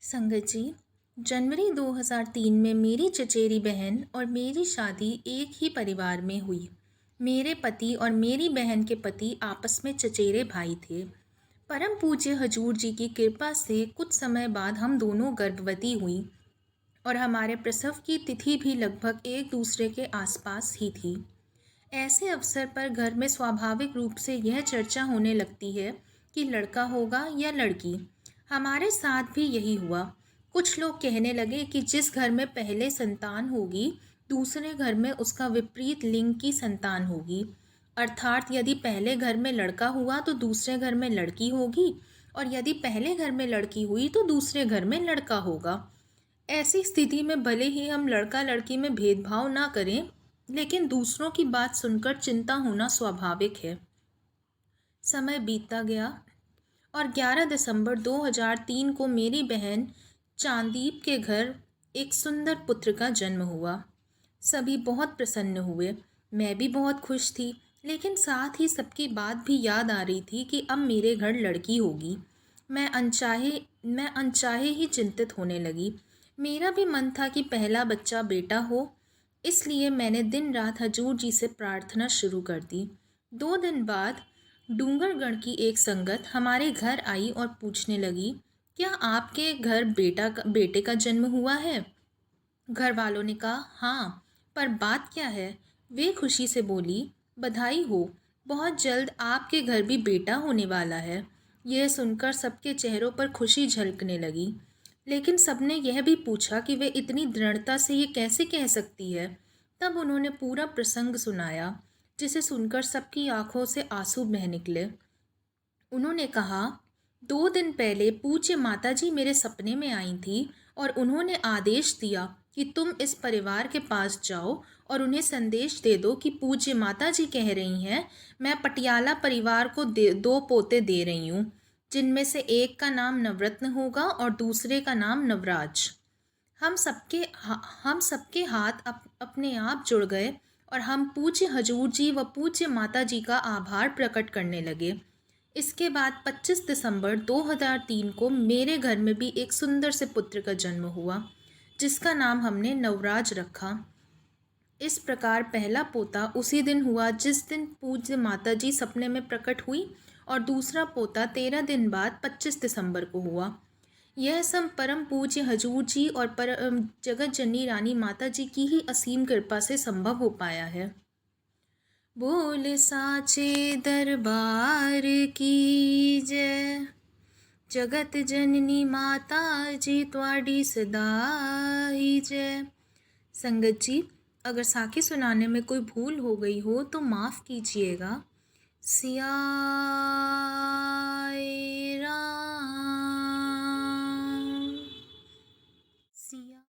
संगत जी, जनवरी 2003 में मेरी चचेरी बहन और मेरी शादी एक ही परिवार में हुई। मेरे पति और मेरी बहन के पति आपस में चचेरे भाई थे। परम पूज्य हजूर जी की कृपा से कुछ समय बाद हम दोनों गर्भवती हुई और हमारे प्रसव की तिथि भी लगभग एक दूसरे के आसपास ही थी। ऐसे अवसर पर घर में स्वाभाविक रूप से यह चर्चा होने लगती है कि लड़का होगा या लड़की। हमारे साथ भी यही हुआ। कुछ लोग कहने लगे कि जिस घर में पहले संतान होगी, दूसरे घर में उसका विपरीत लिंग की संतान होगी। अर्थात यदि पहले घर में लड़का हुआ तो दूसरे घर में लड़की होगी, और यदि पहले घर में लड़की हुई तो दूसरे घर में लड़का होगा। ऐसी स्थिति में भले ही हम लड़का लड़की में भेदभाव ना करें, लेकिन दूसरों की बात सुनकर चिंता होना स्वाभाविक है। समय बीतता गया और 11 दिसंबर 2003 को मेरी बहन चांदीप के घर एक सुंदर पुत्र का जन्म हुआ। सभी बहुत प्रसन्न हुए। मैं भी बहुत खुश थी, लेकिन साथ ही सबकी बात भी याद आ रही थी कि अब मेरे घर लड़की होगी। मैं अनचाहे मैं अनचाहे ही चिंतित होने लगी। मेरा भी मन था कि पहला बच्चा बेटा हो, इसलिए मैंने दिन रात हजूर जी से प्रार्थना शुरू कर दी। 2 दिन बाद डूंगरगढ़ की एक संगत हमारे घर आई और पूछने लगी, क्या आपके घर बेटे का जन्म हुआ है? घर वालों ने कहा, हाँ, पर बात क्या है? वे खुशी से बोली, बधाई हो, बहुत जल्द आपके घर भी बेटा होने वाला है। यह सुनकर सबके चेहरों पर खुशी झलकने लगी, लेकिन सबने यह भी पूछा कि वे इतनी दृढ़ता से ये कैसे कह सकती है। तब उन्होंने पूरा प्रसंग सुनाया, जिसे सुनकर सबकी आंखों से आंसू बह निकले। उन्होंने कहा, 2 दिन पहले पूज्य माताजी मेरे सपने में आई थी और उन्होंने आदेश दिया कि तुम इस परिवार के पास जाओ और उन्हें संदेश दे दो कि पूज्य माताजी कह रही हैं, मैं पटियाला परिवार को 2 पोते दे रही हूँ, जिनमें से एक का नाम नवरत्न होगा और दूसरे का नाम नवराज। हम सबके हाथ अपने आप जुड़ गए और हम पूज्य हजूर जी व पूज्य माता जी का आभार प्रकट करने लगे। इसके बाद 25 दिसंबर 2003 को मेरे घर में भी एक सुंदर से पुत्र का जन्म हुआ, जिसका नाम हमने नवराज रखा। इस प्रकार पहला पोता उसी दिन हुआ जिस दिन पूज्य माता जी सपने में प्रकट हुई, और दूसरा पोता 13 दिन बाद 25 दिसंबर को हुआ। यह सब परम पूज्य हजूर जी और जगत जननी रानी माता जी की ही असीम कृपा से संभव हो पाया है। बोल साचे दरबार की जय। जगत जननी माता जी त्वाडी सदा ही जय। संगत जी, अगर साखी सुनाने में कोई भूल हो गई हो तो माफ़ कीजिएगा। सिया